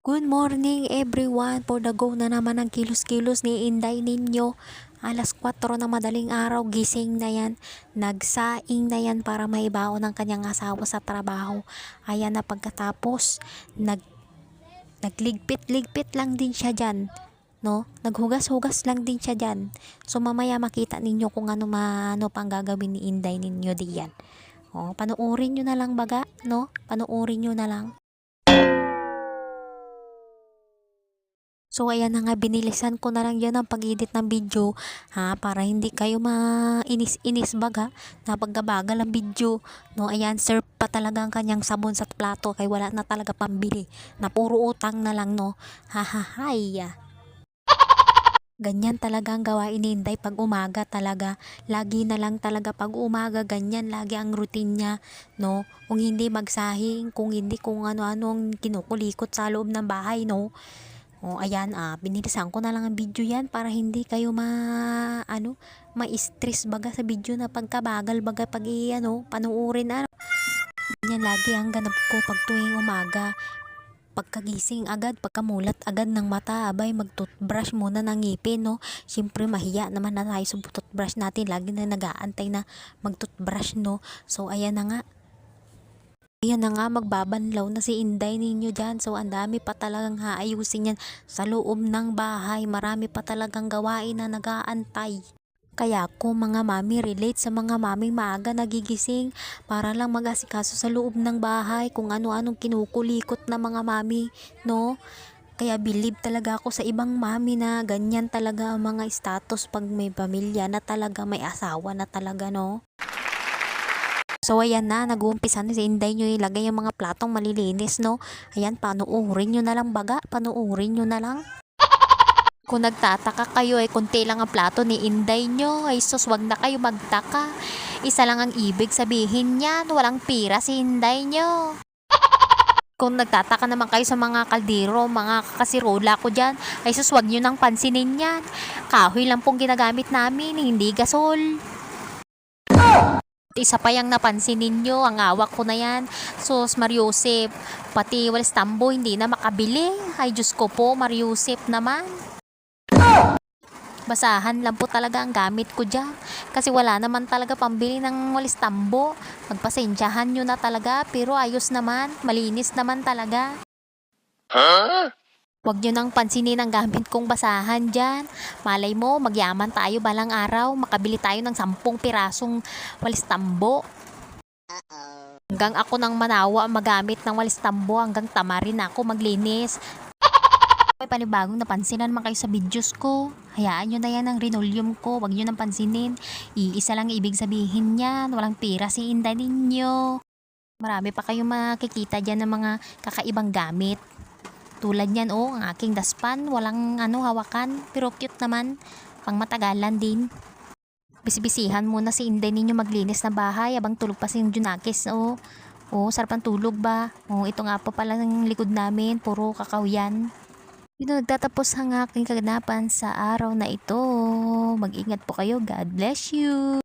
Good morning everyone, for the go na naman ang kilos-kilos ni Inday ninyo. Alas 4 ng madaling araw, gising na yan, nagsaing na yan para maibaon ng kanyang asawa sa trabaho. Ayan na pagkatapos, nagligpit-ligpit lang din siya dyan. No? Naghugas-hugas lang din siya dyan. So mamaya makita ninyo kung ano pang gagawin ni Inday ninyo diyan. Panuorin nyo na lang baga, no? Panuorin nyo na lang. So ayan na nga, binilisan ko na lang yan ang pag-edit ng video para hindi kayo mainis-inis baga na pagkabagal ang video. No, ayan, serve pa talaga ang kanyang sabon sa plato kay wala na talaga pambili. Na puro utang na lang, no. Hahahay. Ganyan talaga ang gawain ni Inday pag umaga talaga. Lagi na lang talaga pag umaga, ganyan lagi ang routine niya, no. Kung hindi magsahing, kung hindi kung ano-anong kinukulikot sa loob ng bahay, no. Ayan, binilisan ko na lang ang video yan para hindi kayo ma-stress baga sa video na pagkabagal baga pag panuorin. Yan lagi ang ganap ko pag tuwing umaga. Pagkagising agad, pagkamulat agad ng mata, abay mag-toothbrush muna ng ngipin, no. Siyempre mahiya naman na tayo sa toothbrush natin, lagi na nag-aantay na mag-toothbrush, no. So ayan na nga. Ayan na nga, magbabanlaw na si Inday ninyo dyan. So, ang dami pa talagang haayusin yan sa loob ng bahay. Marami pa talagang gawain na nag-aantay. Kaya ko mga mami relate sa mga maming maaga nagigising para lang mag-asikaso sa loob ng bahay kung ano-anong kinukulikot na mga mami, no? Kaya believe talaga ako sa ibang mami na ganyan talaga ang mga status pag may pamilya na talaga, may asawa na talaga, no? So ayan na, nag-uumpisa na si Inday nyo ilagay yung mga platong malilinis, no. Ayan, panuorin nyo na lang baga, panuorin nyo na lang. Kung nagtataka kayo ay konti lang ang plato ni Inday nyo, ay sus, wag na kayo magtaka. Isa lang ang ibig sabihin niyan, walang pira si Inday nyo. Kung nagtataka naman kayo sa mga kaldero, mga kasirola ko dyan, ay sus, wag nyo nang pansinin yan. Kahoy lang pong ginagamit namin, hindi gasol. Isa pa yung napansin ninyo, ang awak ko na yan. Sus, Mariusip, pati walis tambo hindi na makabili. Ay Diyos ko po, Mariusip naman. Basahan lang po talaga ang gamit ko dyan. Kasi wala naman talaga pambili ng walis tambo. Magpasensyahan nyo na talaga, pero ayos naman, malinis naman talaga. Huwag nyo nang pansinin ang gamit kong basahan dyan. Malay mo, magyaman tayo balang araw. Makabili tayo ng 10 pirasong walis tambo. Hanggang ako nang manawa magamit ng walis tambo, hanggang tama rin ako maglinis. May panibagong napansinan naman kayo sa videos ko. Hayaan nyo na yan ang linoleum ko. Huwag nyo nang pansinin. Iisa lang ibig sabihin yan. Walang pira si Inday ninyo. Marami pa kayong makikita dyan ng mga kakaibang gamit. Tulad yan, ang aking daspan, walang hawakan, pero cute naman, pang matagalan din. Bisibisihan muna si Inday ninyo maglinis na bahay, abang tulog pa si Junakis, sarap ang tulog ba? Ito nga po pala ng likod namin, puro kakao yan. Dito nagtatapos ang aking kaganapan sa araw na ito. Mag-ingat po kayo, God bless you!